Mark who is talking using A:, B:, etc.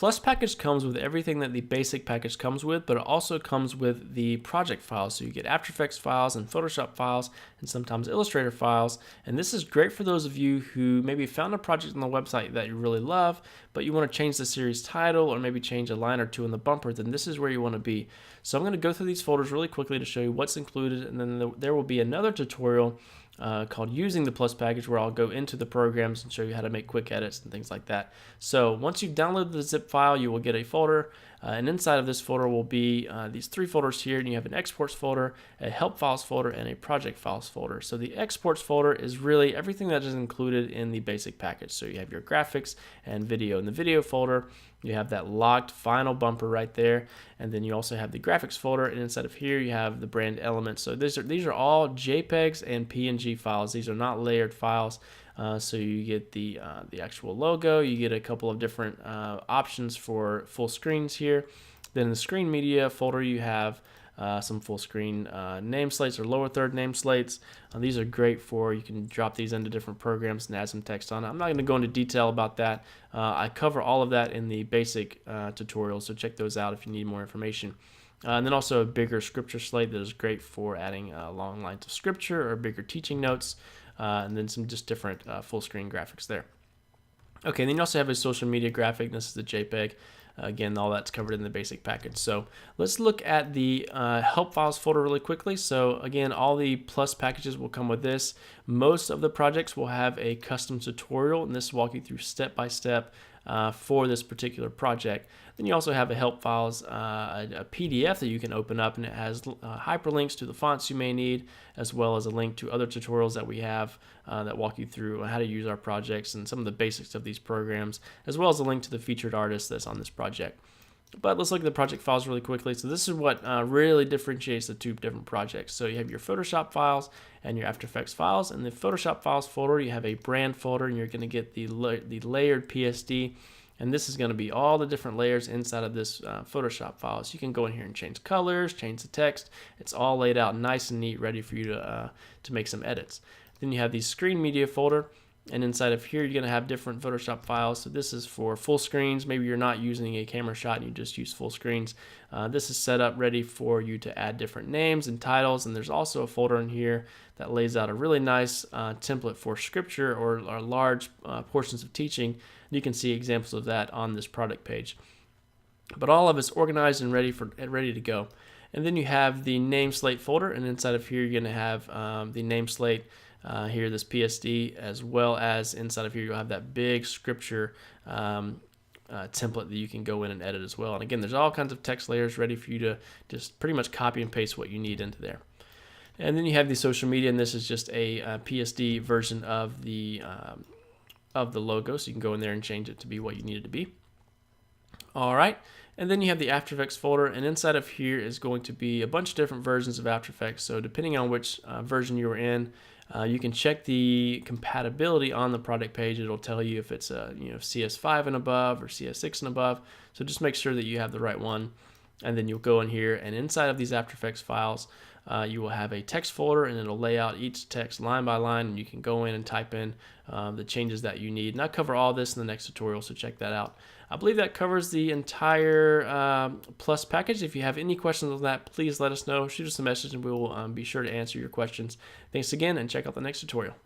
A: Plus package comes with everything that the basic package comes with, but it also comes with the project files. So you get After Effects files and Photoshop files and sometimes Illustrator files. And this is great for those of you who maybe found a project on the website that you really love, but you want to change the series title or maybe change a line or two in the bumper, then this is where you want to be. So I'm going to go through these folders really quickly to show you what's included, and then there will be another tutorial called Using the Plus package where I'll go into the programs and show you how to make quick edits and things like that. So once you've downloaded the zip file, you will get a folder, and inside of this folder will be these three folders here, and you have an exports folder, a help files folder, and a project files folder. So the exports folder is really everything that is included in the basic package. So you have your graphics and video. In the video folder, you have that locked final bumper right there, and then you also have the graphics folder, and inside of here you have the brand elements. So these are all JPEGs and PNG files. These are not layered files. So you get the actual logo, you get a couple of different options for full screens here. Then in the screen media folder you have some full screen name slates or lower third name slates. These are great for, you can drop these into different programs and add some text on it. I'm not going to go into detail about that. I cover all of that in the basic tutorial, so check those out if you need more information. And then also a bigger scripture slate that is great for adding long lines of scripture or bigger teaching notes, and then some just different full screen graphics there. Okay, then you also have a social media graphic. This is the JPEG. Again, all that's covered in the basic package. So let's look at the help files folder really quickly. So again, all the plus packages will come with this. Most of the projects will have a custom tutorial, and this will walk you through step by step for this particular project. Then you also have a help files, a PDF that you can open up, and it has hyperlinks to the fonts you may need, as well as a link to other tutorials that we have that walk you through how to use our projects and some of the basics of these programs, as well as a link to the featured artist that's on this project. But let's look at the project files really quickly. So this is what really differentiates the two different projects. So you have your Photoshop files and your After Effects files. In the Photoshop files folder, you have a brand folder, and you're going to get the layered PSD. And this is going to be all the different layers inside of this Photoshop file. So you can go in here and change colors, change the text. It's all laid out nice and neat, ready for you to make some edits. Then you have the screen media folder. And inside of here, you're going to have different Photoshop files. So this is for full screens. Maybe you're not using a camera shot and you just use full screens. This is set up ready for you to add different names and titles. And there's also a folder in here that lays out a really nice template for scripture or large portions of teaching. You can see examples of that on this product page. But all of it's organized and ready to go. And then you have the name slate folder, and inside of here you're going to have the name slate. Here, this PSD, as well as inside of here you'll have that big scripture template that you can go in and edit as well. And again, there's all kinds of text layers ready for you to just pretty much copy and paste what you need into there. And then you have the social media, and this is just a PSD version of the logo, so you can go in there and change it to be what you need it to be. All right. And then you have the After Effects folder, and inside of here is going to be a bunch of different versions of After Effects. So depending on which version you are in, you can check the compatibility on the product page. It'll tell you if it's CS5 and above or CS6 and above. So just make sure that you have the right one. And then you'll go in here, and inside of these After Effects files, you will have a text folder, and it'll lay out each text line by line, and you can go in and type in the changes that you need. And I'll cover all this in the next tutorial, so check that out. I believe that covers the entire Plus package. If you have any questions on that, please let us know. Shoot us a message, and we will be sure to answer your questions. Thanks again, and check out the next tutorial.